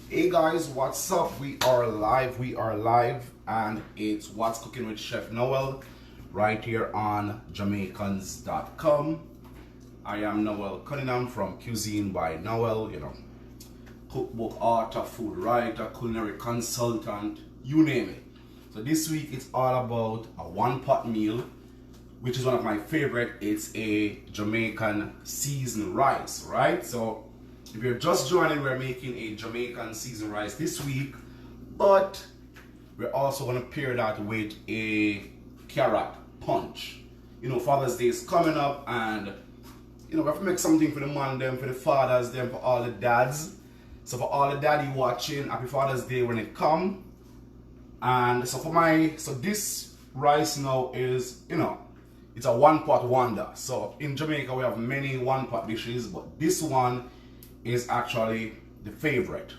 Hey guys, what's up? We are live, and it's What's Cooking with Chef Noel right here on Jamaicans.com. I am Noel Cunningham from Cuisine by Noel, cookbook author, food writer, culinary consultant, you name it. So this week it's all about a one-pot meal, which is one of my favorite. It's a Jamaican seasoned rice, right? So if you're just joining, we're making a Jamaican seasoned rice this week, but we're also going to pair that with a carrot punch. Father's Day is coming up, and we have to make something for the man them, for the fathers them, for all the dads. So for all the daddy watching, happy Father's Day when it come. And so so this rice now is, it's a one-pot wonder. So in Jamaica we have many one-pot dishes, but this one is actually the favorite,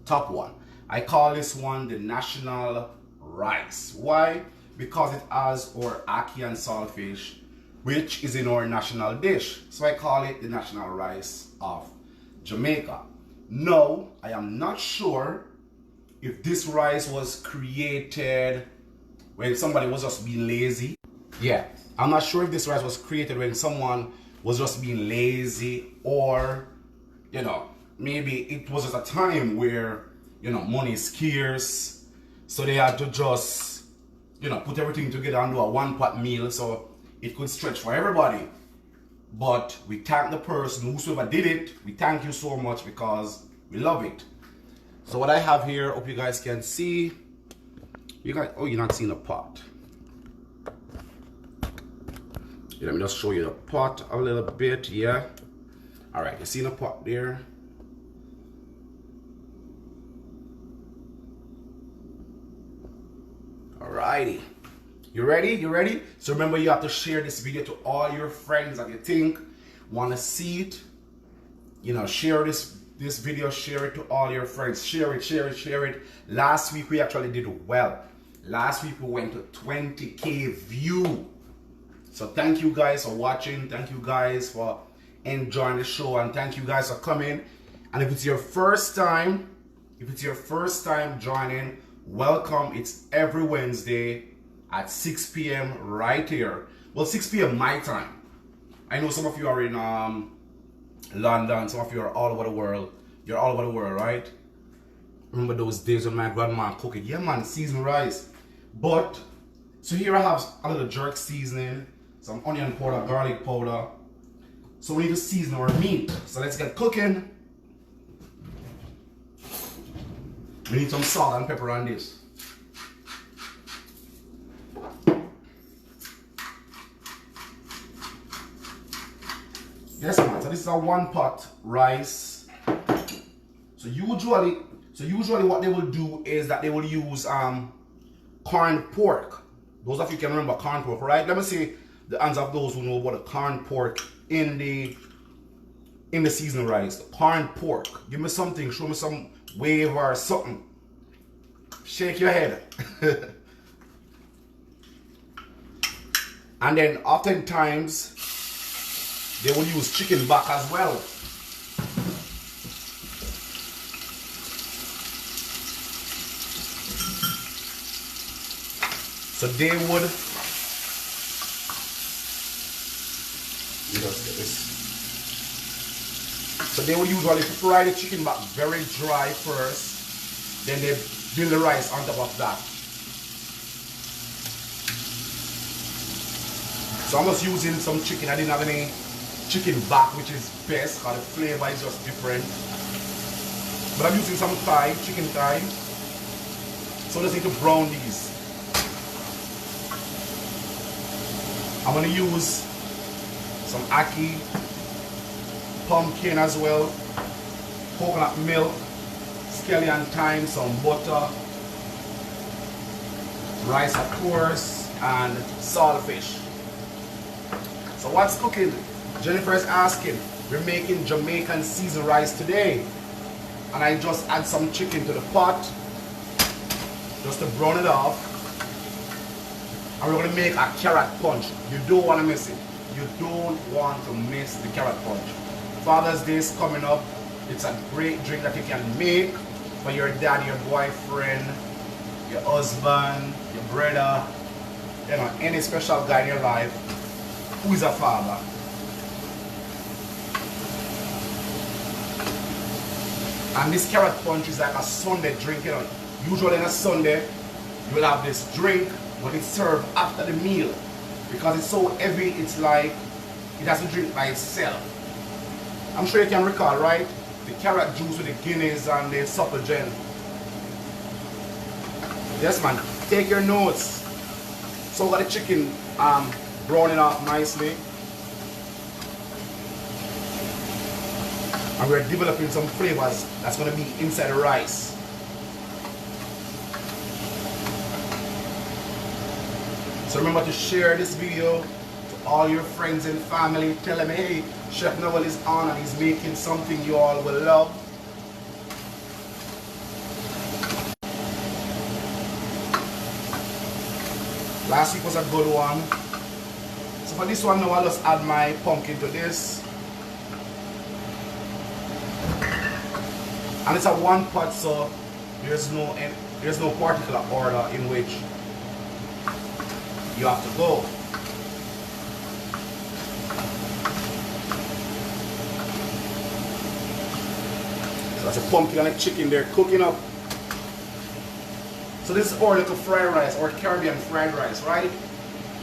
top one. I call this one the national rice. Why? Because it has our ackee and saltfish, which is in our national dish. So I call it the national rice of Jamaica. No, I am not sure if this rice was created when somebody was just being lazy. Yeah, I'm not sure if this rice was created when someone was just being lazy, or maybe it was at a time where, money is scarce, so they had to just, put everything together and do a one-pot meal so it could stretch for everybody. But we thank the person, whosoever did it, we thank you so much because we love it. So what I have here, hope you guys can see. Oh, you're not seeing the pot. Let me just show you the pot a little bit, yeah. All right, you see the pot there? Alrighty, you ready? You ready? So remember, you have to share this video to all your friends that you think want to see it. Share this video, share it to all your friends. Share it. Last week we actually did well. Last week we went to 20,000 views. So thank you guys for watching. Thank you guys for enjoying the show, and thank you guys for coming. And if it's your first time joining, welcome. It's every Wednesday at 6 p.m. right here. Well, 6 p.m. my time. I know some of you are in London, some of you are all over the world. You're all over the world, right? Remember those days when my grandma cooked it? Yeah man, seasoned rice. But so here I have a little jerk seasoning, some onion powder, garlic powder. So we need to season our meat. So let's get cooking. We need some salt and pepper on this. Yes man, so this is a one pot rice. So usually what they will do is that they will use corned pork. Those of you can remember corned pork, right? Let me see the hands of those who know about the corned pork in the seasoned rice. Corned pork. Give me something, show me some wave or something. Shake your head. And then oftentimes they will use chicken back as well. So they would, let's get this. So they will usually fry the chicken back very dry first, then they build the rice on top of that. So I'm just using some chicken. I didn't have any chicken back, which is best because the flavor is just different. But I'm using some thigh, chicken thigh. So I just need to brown these. I'm going to use some ackee, pumpkin as well, coconut milk, scallion thyme, some butter, rice of course, and saltfish. So what's cooking? Jennifer is asking. We're making Jamaican seasoned rice today, and I just add some chicken to the pot just to brown it off. And we're going to make a carrot punch. You don't want to miss it. You don't want to miss the carrot punch. Father's Day is coming up. It's a great drink that you can make for your dad, your boyfriend, your husband, your brother, you know, any special guy in your life who is a father. And this carrot punch is like a Sunday drink, you know. Usually on a Sunday, you will have this drink, but it's served after the meal. Because it's so heavy, it's like, it has to drink by itself. I'm sure you can recall, right? The carrot juice with the Guinness and the supplegen. Yes, man, take your notes. So got the chicken browning up nicely. And we're developing some flavors that's going to be inside the rice. So remember to share this video to all your friends and family. Tell them, hey, Chef Noel is on and he's making something you all will love. Last week was a good one. So for this one now, I'll just add my pumpkin to this. And it's a one pot, so there's no particular order in which you have to go. So that's a pumpkin and a chicken there cooking up. So this is our little fried rice, or Caribbean fried rice, right?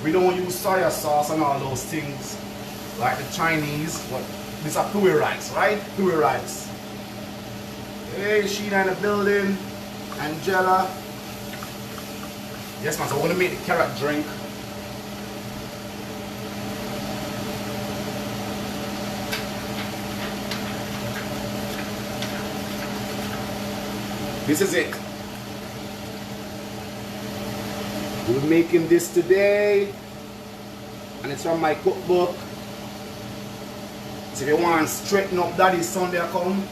We don't use soya sauce and all those things like the Chinese, but this is a pui rice, right? Pui rice. Hey, Sheena in the building, Angela. Yes, man, so we're gonna make the carrot drink. This is it. We're making this today, and it's from my cookbook. So if you want to straighten up Daddy's Sunday come,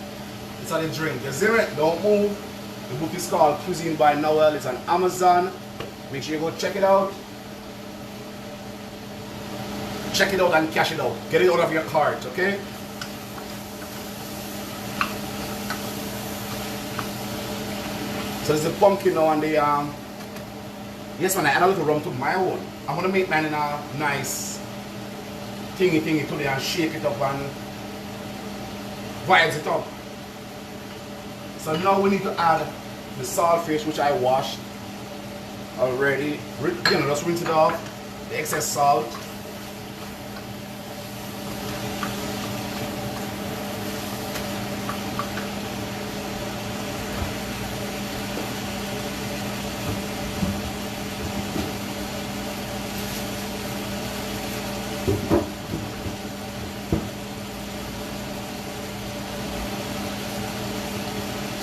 it's on the drink. You see it? Don't move. The book is called Cuisine by Noel. It's on Amazon. Make sure you go check it out. Check it out and cash it out. Get it out of your cart, okay? So this is the pumpkin now and the yes man, I add a little rum to my own. I'm gonna make mine in a nice thingy today and shake it up and vibes it up. So now we need to add the saltfish, which I washed already. You know, just rinse it off, the excess salt.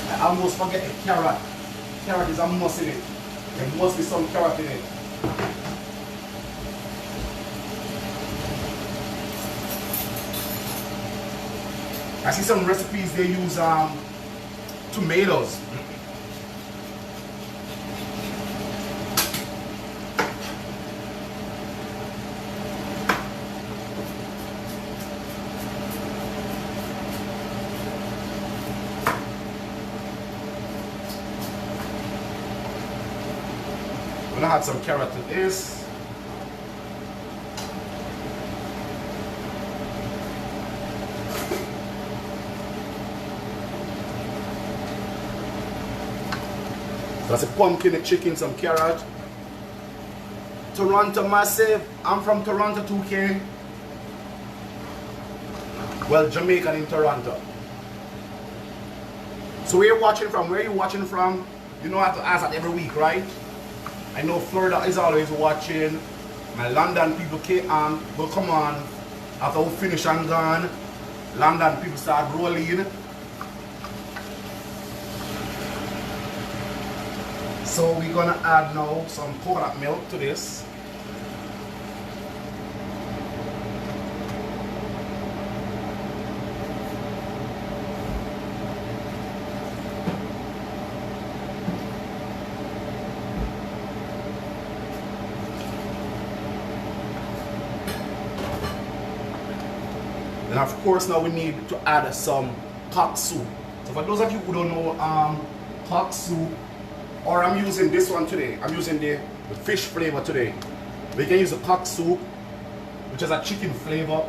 I almost forget the carrot. Carrot is a must in it. There must be some carrot in it. I see some recipes they use tomatoes. I'm gonna add some carrot to this. That's a pumpkin, a chicken, some carrot. Toronto massive. I'm from Toronto 2K. Well, Jamaican in Toronto. So where you watching from? Where are you watching from? You know I have to ask that every week, right? I know Florida is always watching. My London people will come on after we finish and gone. London people start rolling. So we're gonna add now some coconut milk to this. And of course now we need to add some cock soup. So for those of you who don't know hot soup, or I'm using this one today. I'm using the fish flavor today. We can use the hot soup, which is a chicken flavor.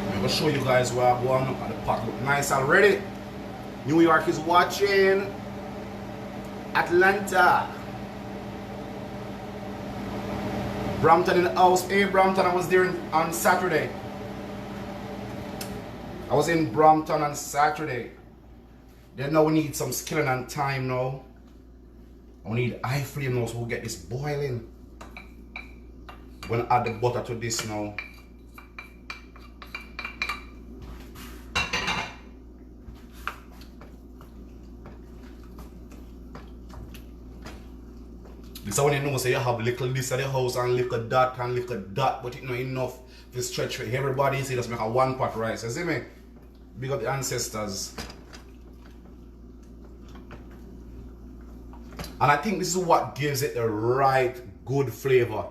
I'm gonna show you guys where I'm going. The pot look nice already. New York is watching. Atlanta. Brampton in the house. Hey Brampton, I was there on Saturday. I was in Brampton on Saturday. Then now we need some skilling and time now. We need high flame now so we'll get this boiling. I'm gonna add the butter to this now. This is when you know say you have little this at the house and little that, but it's not enough to stretch for everybody. So you just make a one pot rice. You see me? Big up the ancestors. And I think this is what gives it the right good flavor.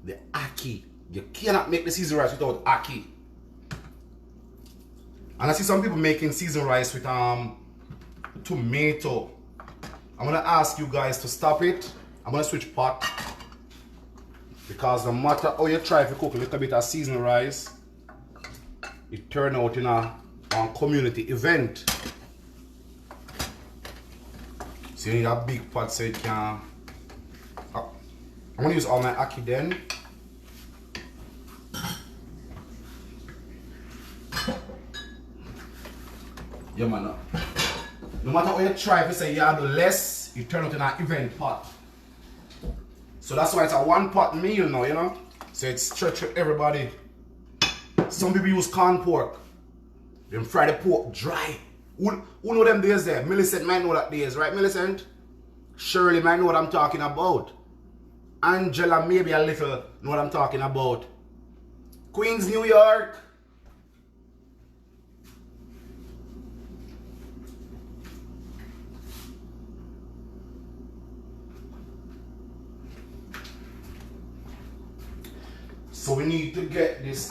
The ackee. You cannot make the seasoned rice without ackee. And I see some people making seasoned rice with tomato. I'm gonna ask you guys to stop it. I'm gonna switch pot because no matter how you try to cook a little bit of seasoned rice, it turns out in a community event. So you need a big pot so it can. I'm gonna use all my ackee then. Yeah man. No matter how you try to say you have less, it turns out in an event pot. So that's why it's a one pot meal now, you know? So it's stretched for everybody. Some people use corn pork. Them fry the pork dry. Who know them days there? Millicent might know that days, right Millicent? Shirley might know what I'm talking about. Angela maybe a little know what I'm talking about. Queens, New York. So we need to get this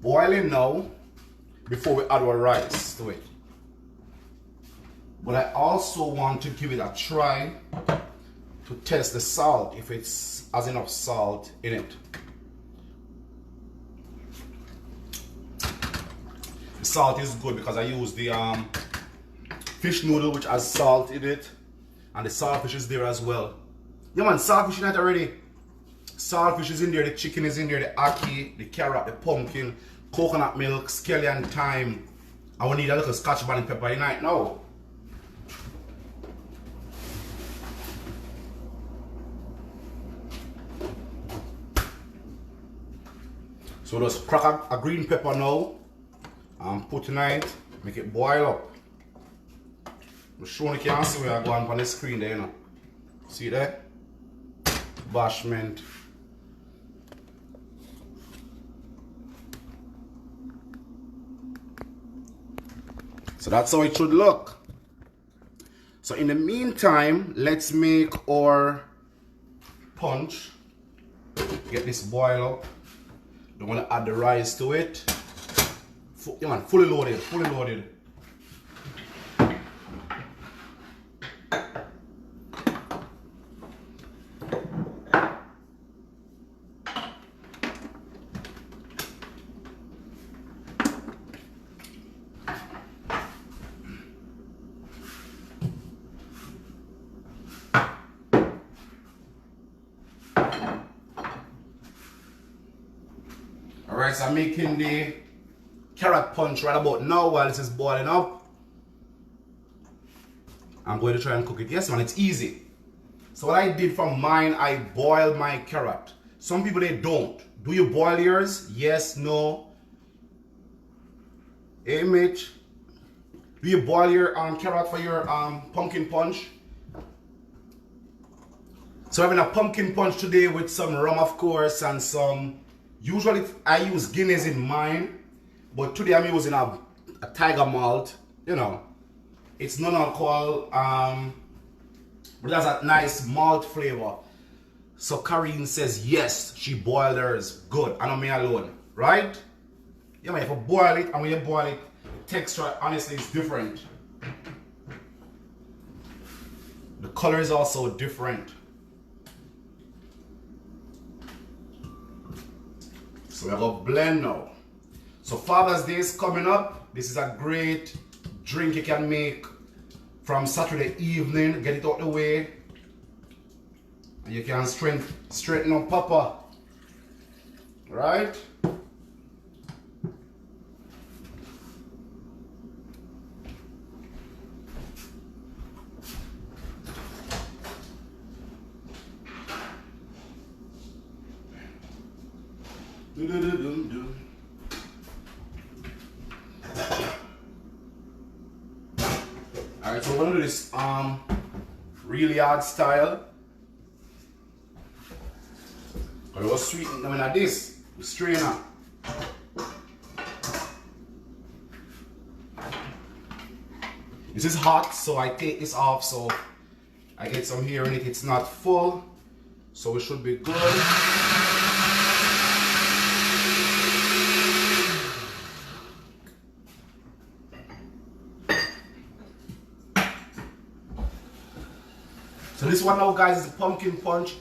boiling now before we add our rice to it. But I also want to give it a try to test the salt, if it has enough salt in it. The salt is good because I use the fish noodle which has salt in it, and the saltfish is there as well. Yeah man, saltfish in it already. Saltfish is in there, the chicken is in there, the ackee, the carrot, the pumpkin, coconut milk, scallion, thyme. I will need a little scotch bonnet pepper in it now. So just crack a green pepper now and put in it, make it boil up. I'm showing you can see where I go on the screen there, you know. See there? Bashment. So that's how it should look. So in the meantime, let's make our punch. Get this boil up. Don't want to add the rice to it. Yeah man, fully loaded, fully loaded. Alright, so I'm making the carrot punch right about now while this is boiling up. I'm going to try and cook it. Yes man, it's easy. So what I did from mine, I boiled my carrot. Some people they don't. Do you boil yours? Yes, no. Hey Mitch, do you boil your carrot for your pumpkin punch? So I'm having a pumpkin punch today with some rum of course and some, usually I use Guinness in mine, but today I'm using a tiger malt, you know. It's non-alcohol, but it has a nice malt flavor. So Karine says yes, she boiled hers. Good. I know me alone. Right? Yeah, man, if you boil it, and when you boil it, the texture honestly is different. The color is also different. So we're going to blend now. So Father's Day is coming up. This is a great drink you can make from Saturday evening. Get it out the way. And you can straighten up Papa. Right? Alright, so we're gonna do this really hard style. But it was sweet now like this, with strainer. This is hot, so I take this off so I get some here in it. It's not full, so we should be good. So this one now, guys, is the pumpkin punch.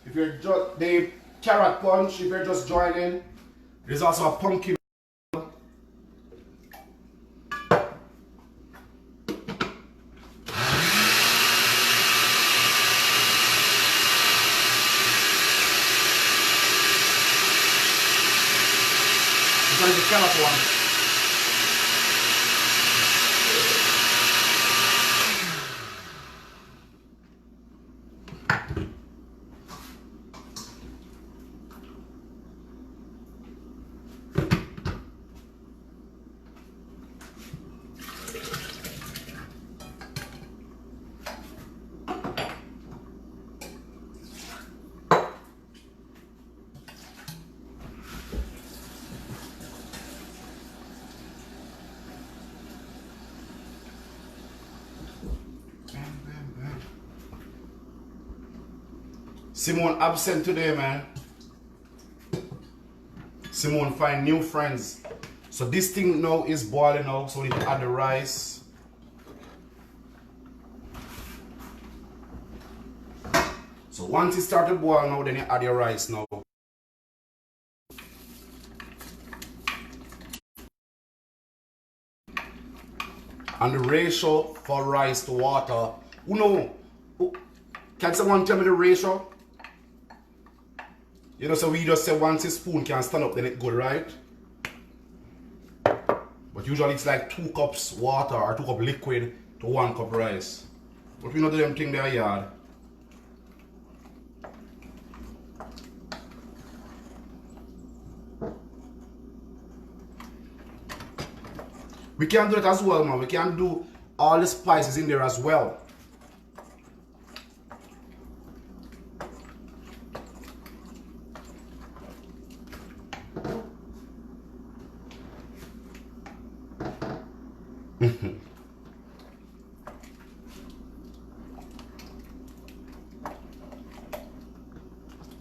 If you're just the carrot punch, if you're just joining, there's also a pumpkin. This one is the carrot one. Simone absent today, man. Simone find new friends. So this thing now is boiling out, so we need to add the rice. So once it started boiling now, then you add your rice now. And the ratio for rice to water. Can someone tell me the ratio? You know, so we just say once a spoon can stand up, then it's good, right? But usually it's like 2 cups water or 2 cup liquid to 1 cup rice. But we know the them thing there yard. We can do it as well, man. We can do all the spices in there as well.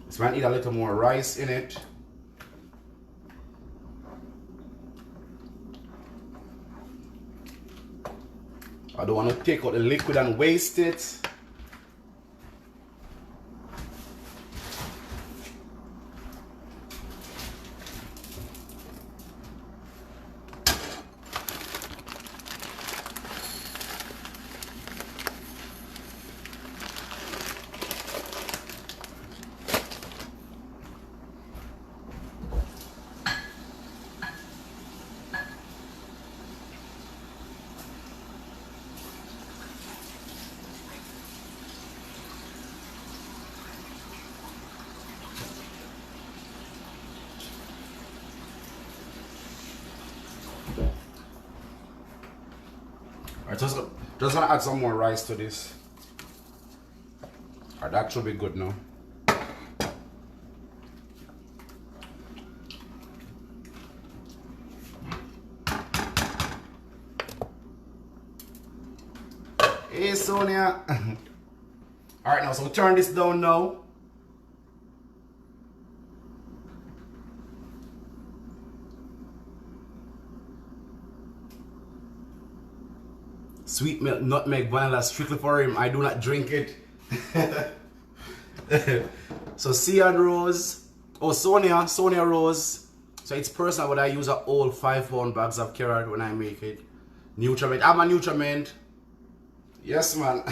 This might need a little more rice in it. I don't want to take out the liquid and waste it. Alright, just gonna add some more rice to this. Alright, that should be good now. Hey Sonia. Alright, now so turn this down now. Sweet milk, nutmeg, vanilla, strictly for him. I do not drink it. So Sia and Rose, oh Sonia Rose. So it's personal, but I use a whole 5-pound bags of carrot when I make it. Nutriment, I'm a nutriment. Yes, man.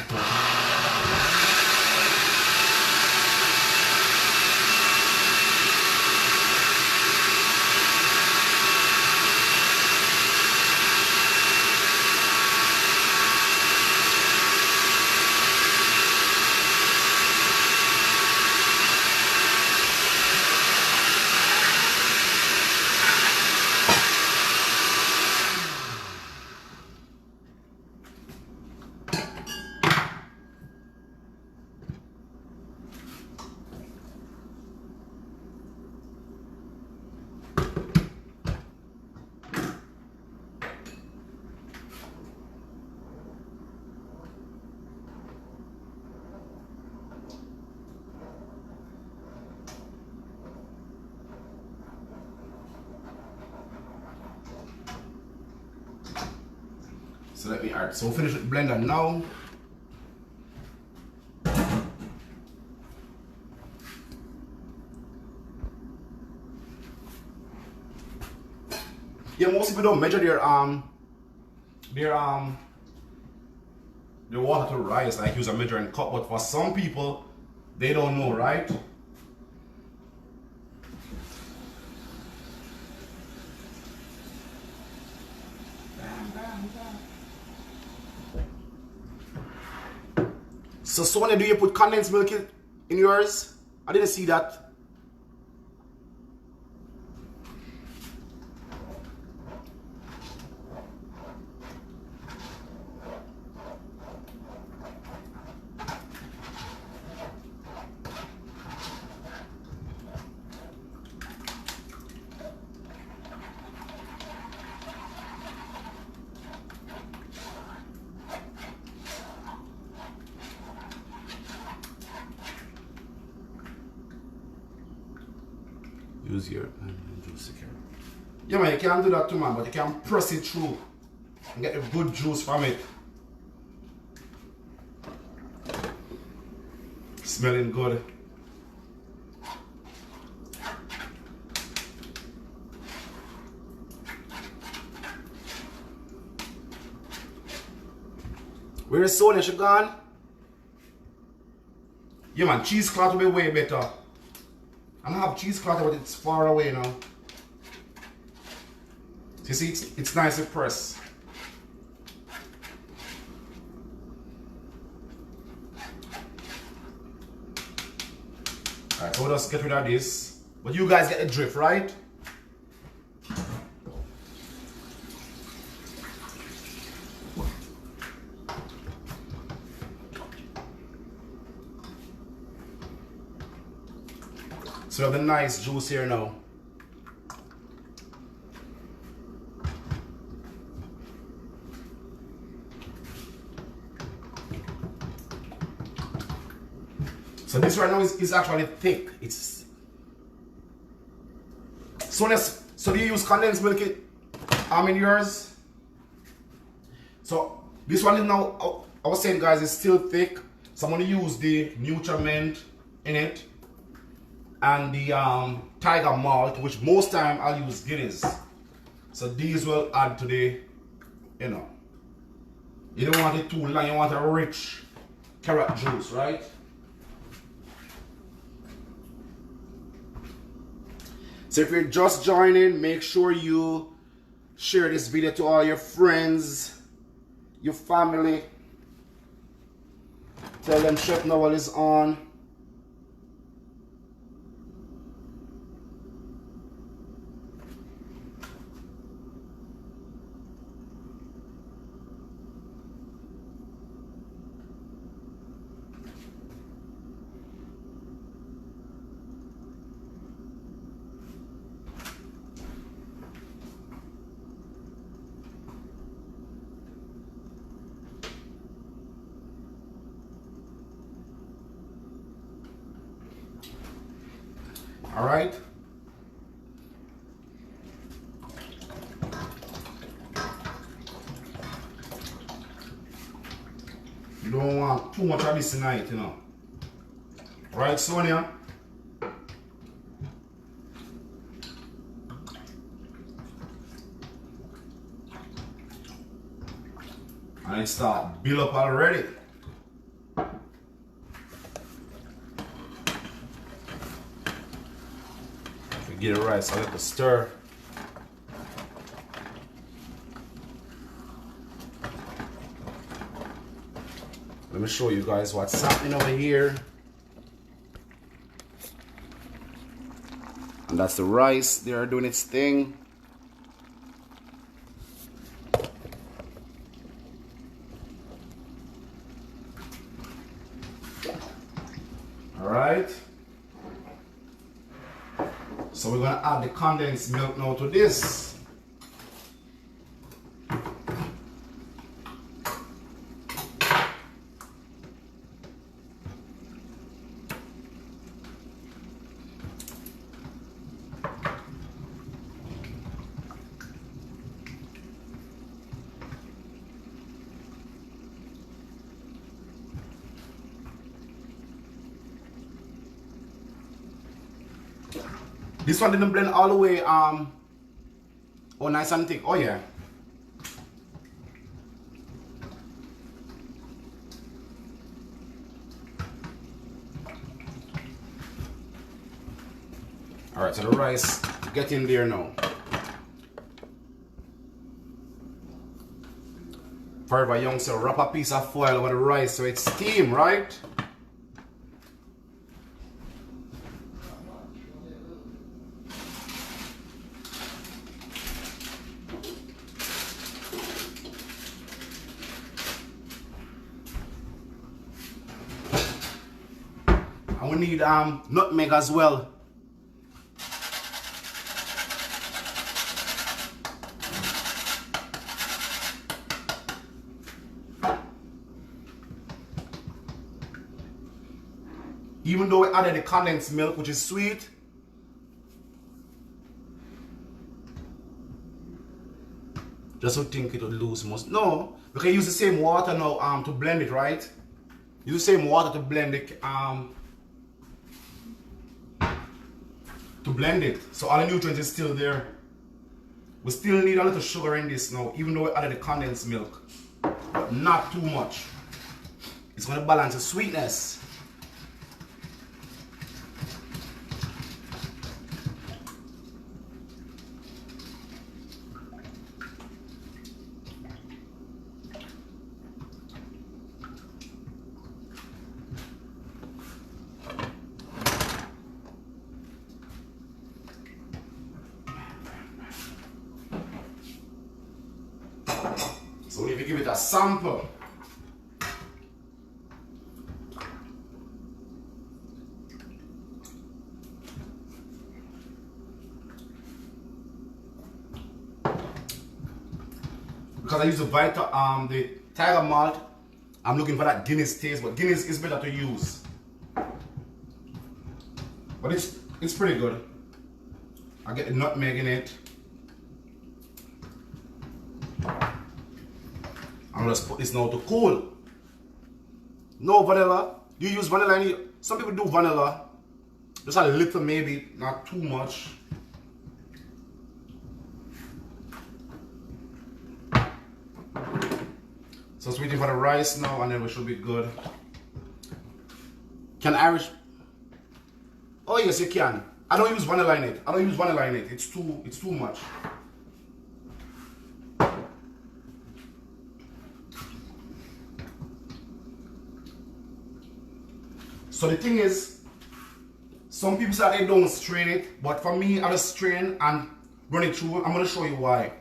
So let me, alright, so we'll finish with blender now. Yeah, most people don't measure their water to rice, like use a measuring cup, but for some people, they don't know, right? So Sonia, do you put condensed milk in yours? I didn't see that. Use your juice here. Yeah, man, you can do that too, man, but you can press it through and get a good juice from it. Smelling good. Where is Sonia? She gone? Yeah, man, cheesecloth will be way better. I don't have cheesecloth, but it's far away now. You see, it's nice to press. Alright, so we'll just get rid of this. But you guys get the drift, right? So we have the nice juice here now. So this right now is actually thick. It's so do you use condensed milk in yours? So this one is now, I was saying guys, it's still thick. So I'm gonna use the nutriment in it and the tiger malt, which most time I'll use Guinness. So these will add to the, you know, you don't want it too long, you want a rich carrot juice, right? So if you're just joining, make sure you share this video to all your friends, your family. Tell them Chef Noel is on. All right. don't want too much of this tonight, you know. Right, Sonia? And it start build up already. If we get it right, so I let the stir. Let me show you guys what's happening over here. And that's the rice. They are doing its thing. Alright. So we're gonna add the condensed milk now to this. This one didn't blend all the way, oh, nice and thick. Oh yeah. Alright, so the rice, get in there now. Forever young, so wrap a piece of foil over the rice so it's steam, right? And we need nutmeg as well. Even though we added the condensed milk, which is sweet, just to think it would lose most. No, we can use the same water now to blend it, right? Use the same water to blend it, so all the nutrients is still there. We still need a little sugar in this now, even though we added the condensed milk, but not too much. It's going to balance the sweetness. So if you give it a sample, because I use the the tiger malt, I'm looking for that Guinness taste, but Guinness is better to use. But it's pretty good. I get the nutmeg in it. I'm gonna put this now to cool. No vanilla. You use vanilla in it. Some people do vanilla. Just a little, maybe, not too much. So it's waiting for the rice now, and then we should be good. Can Irish? Oh yes, you can. I don't use vanilla in it. I don't use vanilla in it. It's too much. So the thing is, some people say they don't strain it, but for me, I just strain and run it through. I'm gonna show you why.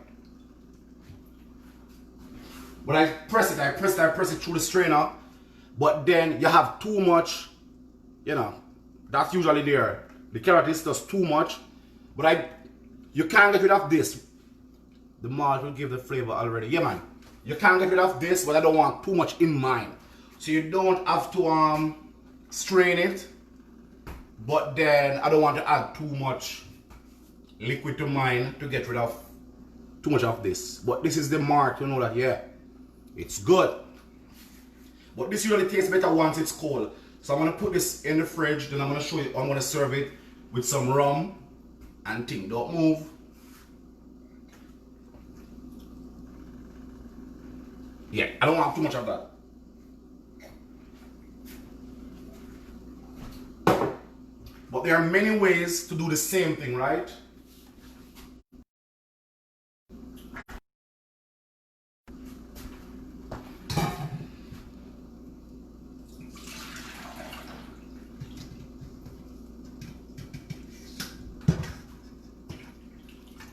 But I press it through the strainer, but then you have too much, you know, that's usually there. The carrot is just too much, but you can't get rid of this. The malt will give the flavor already. Yeah man, you can't get rid of this, but I don't want too much in mine. So you don't have to strain it, but then I don't want to add too much liquid to mine to get rid of too much of this. But this is the mark to know that, yeah, it's good. But this usually tastes better once it's cold. So I'm gonna put this in the fridge, then I'm gonna show you, I'm gonna serve it with some rum and thing. Don't move. Yeah, I don't want too much of that. But there are many ways to do the same thing, right?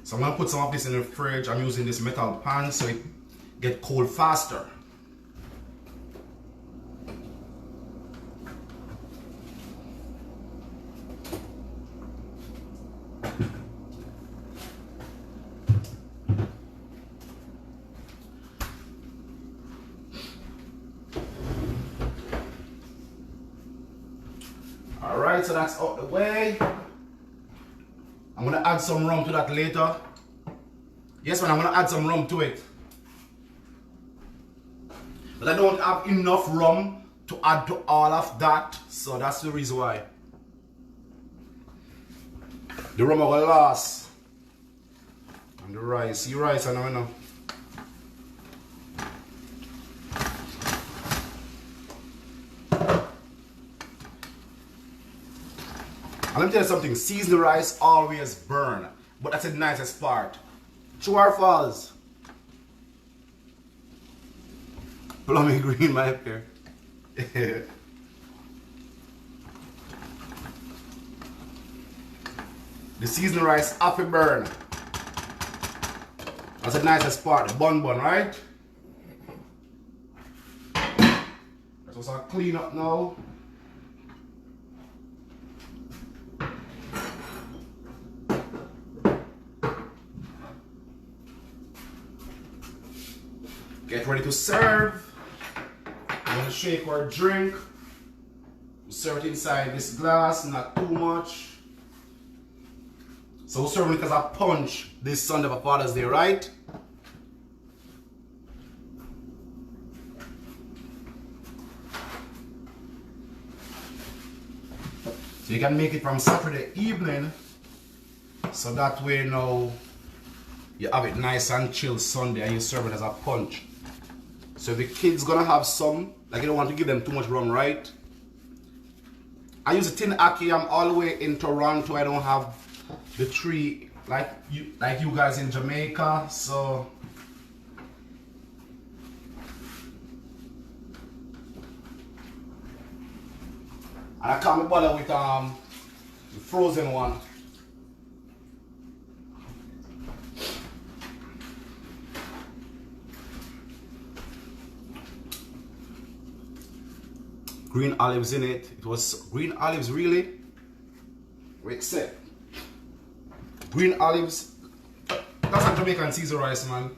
So I'm gonna put some of this in the fridge. I'm using this metal pan so it get cold faster. Alright, so that's out the way. I'm gonna add some rum to that later. Yes, man, I'm gonna add some rum to it. But I don't have enough rum to add to all of that, so that's the reason why. The rum will last. And the rice, see rice, I know. And let me tell you something, season the rice always burn, but that's the nicest part. True or false? Plummy green, my hair. The seasoned rice happy burn. That's the nicest part, the bun, right? Let's also clean up now. Get ready to serve. I'm gonna shake our drink. Serve it inside this glass, not too much. So we're serving it as a punch this Sunday for Father's Day, right? So you can make it from Saturday evening, so that way you know you have it nice and chill Sunday and you serve it as a punch. So if the kids gonna have some, like you don't want to give them too much rum, right? I use a tin ackee. I'm all the way in Toronto. I don't have the tree like you guys in Jamaica. So and I can't be bothered with the frozen one. Green olives in it. It was green olives, really? Wait, say. Green olives. That's a Jamaican Caesar rice, man.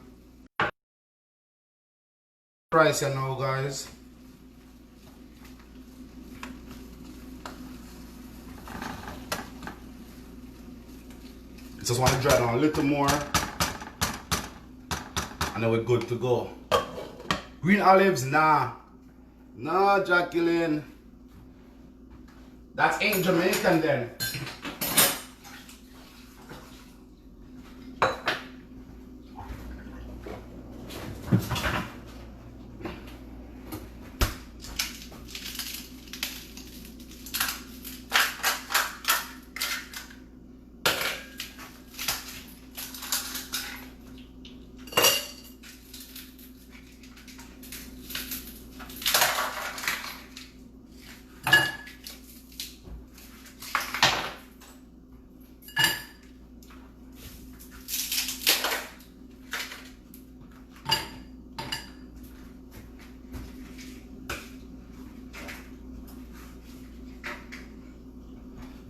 Rice, you know, guys. Just want to dry down a little more, and then we're good to go. Green olives, nah. No, Jacqueline. That's ain't Jamaican then.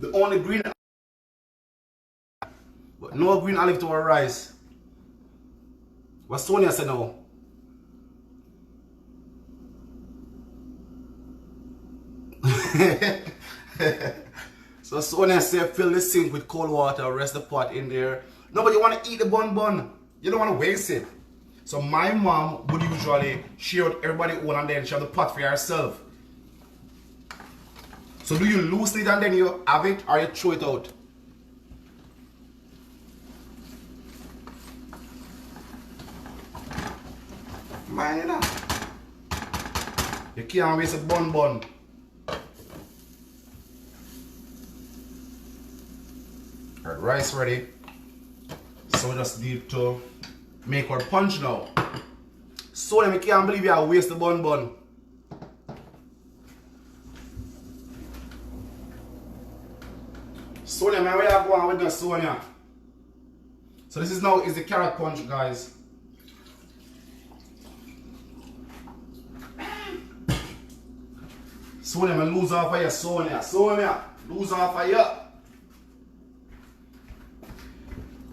The only green, but no green olive to our rice. What Sonia said now? So Sonia said fill the sink with cold water, rest the pot in there. No, but you want to eat the bun. You don't want to waste it. So my mom would usually share with everybody one and then she have the pot for herself. So do you loosen it and then you have it or you throw it out? Mind that. You can't waste a bun. Alright, rice ready. So we just need to make our punch now. So then we can't believe you waste the bun. Sonia, man, where you going with the Sonia? So this is now is the carrot punch, guys. Sonia, man, lose off of you, Sonia, lose off of you.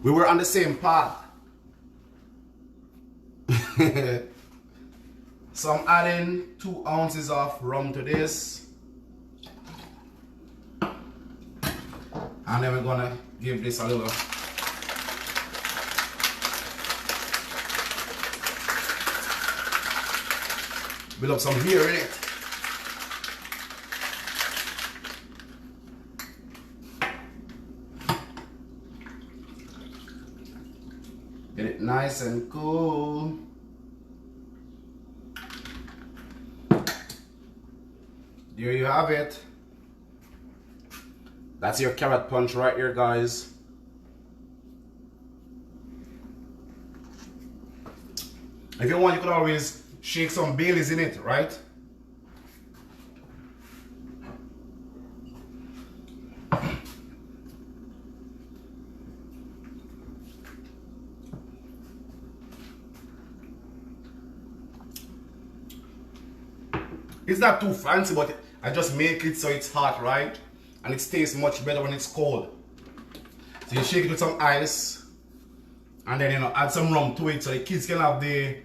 We were on the same path. So I'm adding 2 ounces of rum to this. And then we're gonna give this a little build up some hair in it. Get it nice and cool. There you have it. That's your carrot punch right here, guys. If you want, you could always shake some Baileys in it, right? It's not too fancy, but I just make it so it's hot, right? And it tastes much better when it's cold. So you shake it with some ice, and then add some rum to it so the kids can have the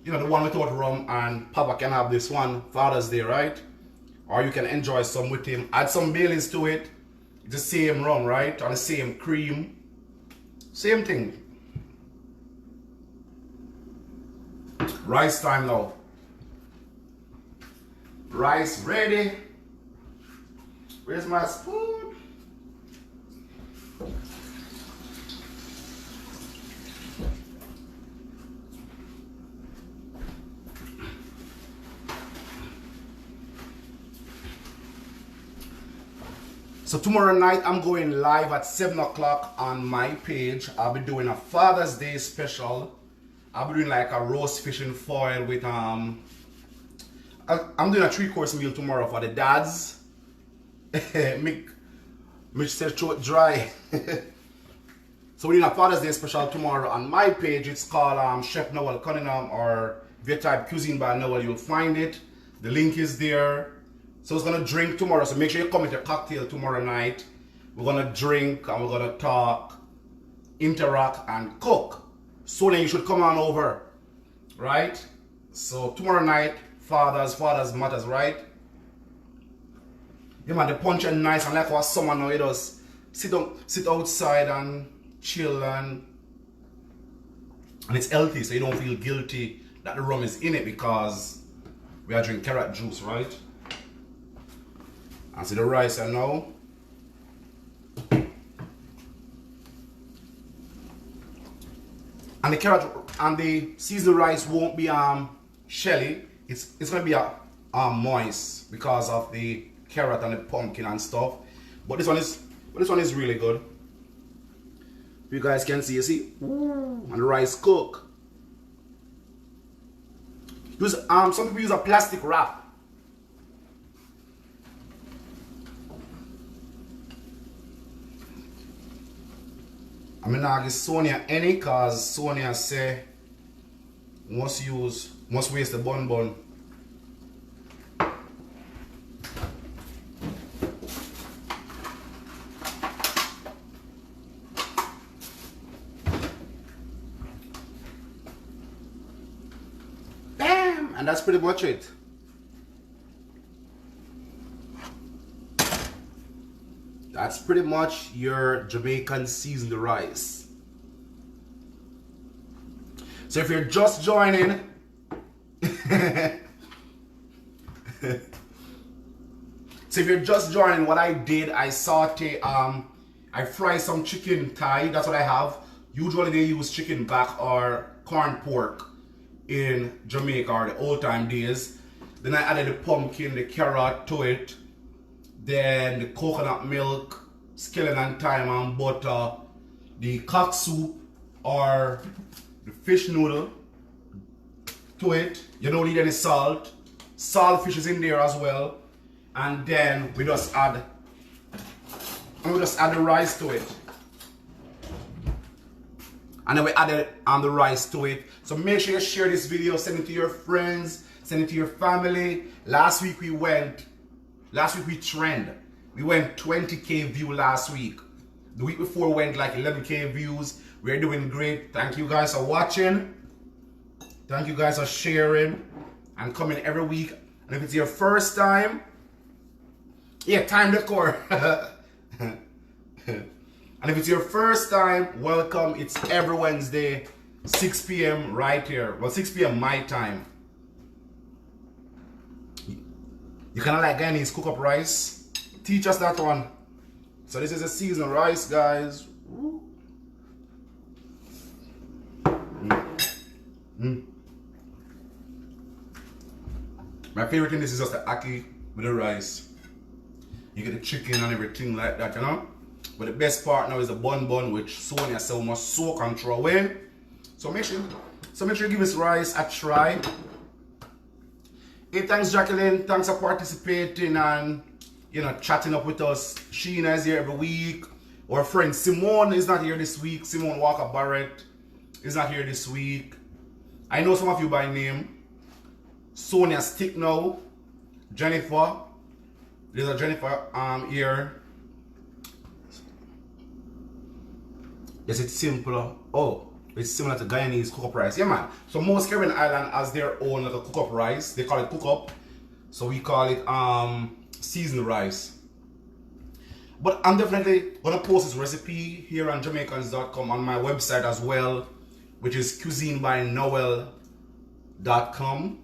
the one without rum, and Papa can have this one Father's Day, right? Or you can enjoy some with him. Add some Baileys to it. It's the same rum, right? And the same cream. Same thing. Rice time now. Rice ready. Where's my spoon? So tomorrow night I'm going live at 7 o'clock on my page. I'll be doing a Father's Day special. I'll be doing like a roast fish in foil with I'm doing a 3-course meal tomorrow for the dads. Mitch said throat dry. So we're doing a Father's Day special tomorrow on my page. It's called Chef Noel Cunningham, or if you type Cuisine by Noel, you'll find it. The link is there. So it's gonna drink tomorrow. So make sure you come with your cocktail tomorrow night. We're gonna drink and we're gonna talk, interact, and cook. So then you should come on over, right? So tomorrow night, fathers matters, right? Yeah, man, the punch is nice, and like our summer now, it does sit outside and chill, and it's healthy, so you don't feel guilty that the rum is in it because we are drinking carrot juice, right? And see the rice and now. And the carrot and the seasoned rice won't be shelly. It's gonna be moist because of the carrot and the pumpkin and stuff. But this one is really good. You guys can see, you see, and the rice cook. Use some people use a plastic wrap. I'm gonna give Sonia any, cause Sonia say must waste the bun. Bam! And that's pretty much it. That's pretty much your Jamaican seasoned rice. So if you're just joining, what I did, I saute, I fry some chicken thigh. That's what I have. Usually they use chicken back or corn pork in Jamaica or the old time days. Then I added the pumpkin, the carrot to it. Then the coconut milk, scallion and thyme and butter. The cock soup or the fish noodle to it. You don't need any salt. Saltfish is in there as well. And then we just add the rice to it. And then we added the rice to it. So make sure you share this video, send it to your friends, send it to your family. Last week we trend. We went 20K view last week. The week before went like 11K views. We're doing great. Thank you guys for watching. Thank you guys for sharing and coming every week. And if it's your first time, yeah, time decor. And if it's your first time, welcome. It's every Wednesday, 6 p.m. right here. Well, 6 p.m. my time. You kind of like Guyanese cook up rice. Teach us that one. So this is a seasoned rice, guys. My favorite thing is just the ackee with the rice. You get the chicken and everything like that, you know. But the best part now is the bun which Sonia said we must soak and throw away. So make sure you give this rice a try. Hey, thanks Jacqueline, thanks for participating and chatting up with us. Sheena is here every week. Our friend Simone is not here this week. Simone Walker Barrett is not here this week. I know some of you by name. Sonia Stick now. Jennifer. There's a Jennifer here. Yes, it's simple. Oh, it's similar to Guyanese cook-up rice. Yeah, man. So most Caribbean island has their own like a cook-up rice. They call it cook-up. So we call it seasoned rice. But I'm definitely gonna post this recipe here on Jamaicans.com on my website as well, which is cuisinebynoel.com.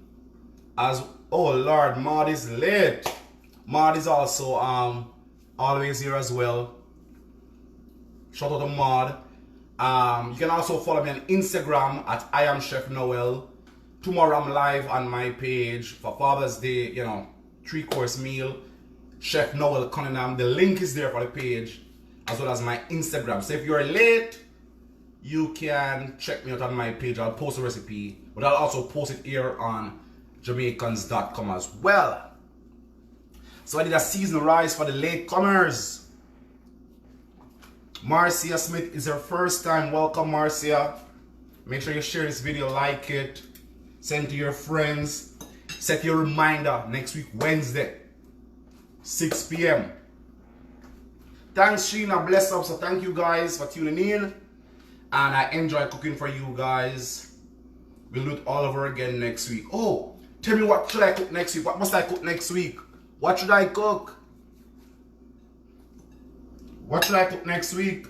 As oh Lord, Maud is late. Maud is also always here as well. Shout out to Maud. You can also follow me on Instagram at I am Chef Noel. Tomorrow I'm live on my page for Father's Day, 3-course meal. Chef Noel Cunningham. The link is there for the page as well as my Instagram. So if you're late, you can check me out on my page. I'll post a recipe, but I'll also post it here on Jamaicans.com as well. So I did a seasoned rice for the latecomers. Marcia Smith is her first time. Welcome, Marcia. Make sure you share this video, like it, send to your friends. Set your reminder next week, Wednesday, 6 p.m. Thanks, Sheena. Bless up. So thank you guys for tuning in. And I enjoy cooking for you guys. We'll do it all over again next week. Oh, tell me what should I cook next week? What must I cook next week? What should I cook? What should I cook next week?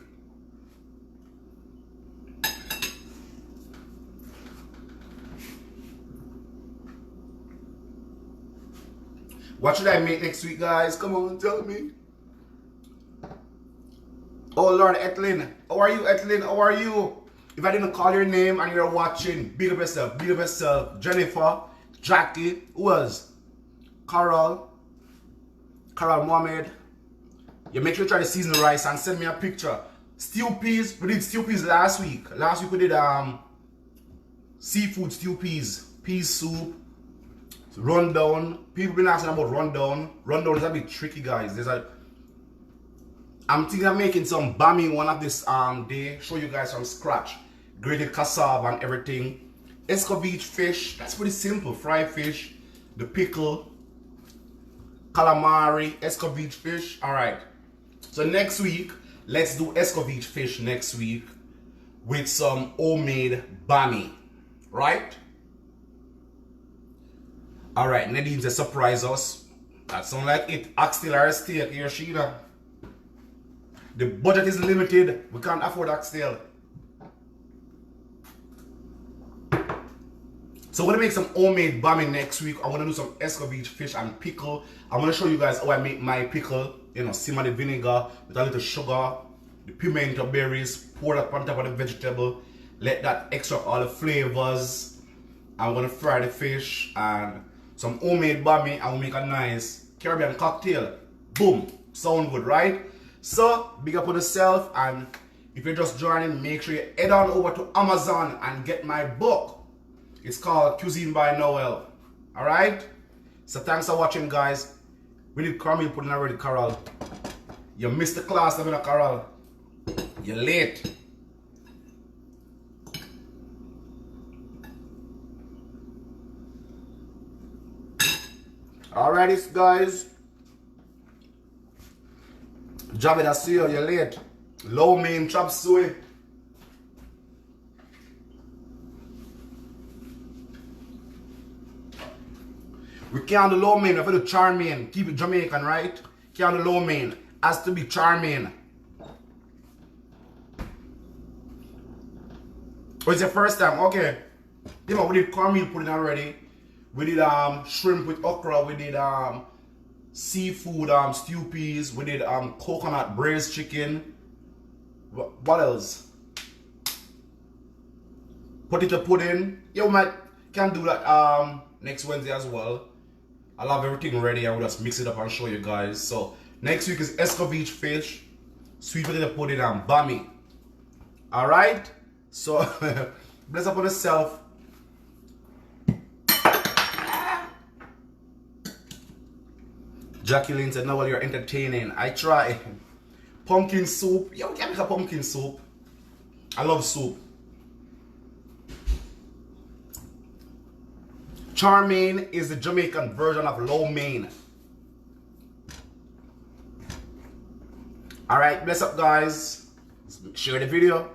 What should I make next week, guys? Come on, tell me. Oh, Lord, Etlin. How are you, Etlin? How are you? If I didn't call your name and you're watching, big up yourself. Big up yourself. Jennifer, Jackie, who else? Carol Mohammed. You make sure you try to season the rice and send me a picture. Stew peas. We did stew peas last week. Last week we did seafood stew peas. Peas soup. Rundown. People been asking about rundown. Rundown is a bit tricky, guys. I'm thinking of making some bami one of this day. Show you guys from scratch. Grated cassava and everything. Escovitch fish. That's pretty simple. Fried fish. The pickle. Calamari. Escovitch fish. Alright. So next week, let's do escovitch fish next week with some homemade bami, right? All right, Nadine to surprise us. That sounds like it. Oxtail or steak here, Sheena. The budget is limited. We can't afford oxtail. So I'm gonna make some homemade bami next week. I'm gonna do some escovitch fish and pickle. I'm gonna show you guys how I make my pickle. You know, simmer the vinegar with a little sugar, the pimento berries, pour that on top of the vegetable, let that extract all the flavors. I'm gonna fry the fish and some homemade bami. I will make a nice Caribbean cocktail. Boom, sound good, right? So big up on yourself, and if you're just joining, make sure you head on over to Amazon and get my book. It's called Cuisine by Noel. Alright? So thanks for watching, guys. We need caramel pudding already, Carol. You missed the class, Carol. You're late. Alrighty, guys. Job it, I see you. You're late. Low main chop suey. We can't do low main, we have to do char main. Keep it Jamaican, right? Can't do low main. Has to be char main. Oh, it's your first time? Okay. You know, we did cornmeal pudding already. We did shrimp with okra. We did seafood stew peas. We did coconut braised chicken. What else? Potato pudding. Yeah, we can do that next Wednesday as well. I'll have everything ready. I will just mix it up and show you guys. So next week is escovitch fish, sweet potato pudding, and bami. Alright? So bless up on yourself. Jacqueline said, "Noel, you're entertaining." I try. Pumpkin soup. Yeah, we can make a pumpkin soup. I love soup. Char mein is the Jamaican version of lo mein. Alright, bless up, guys. Share the video.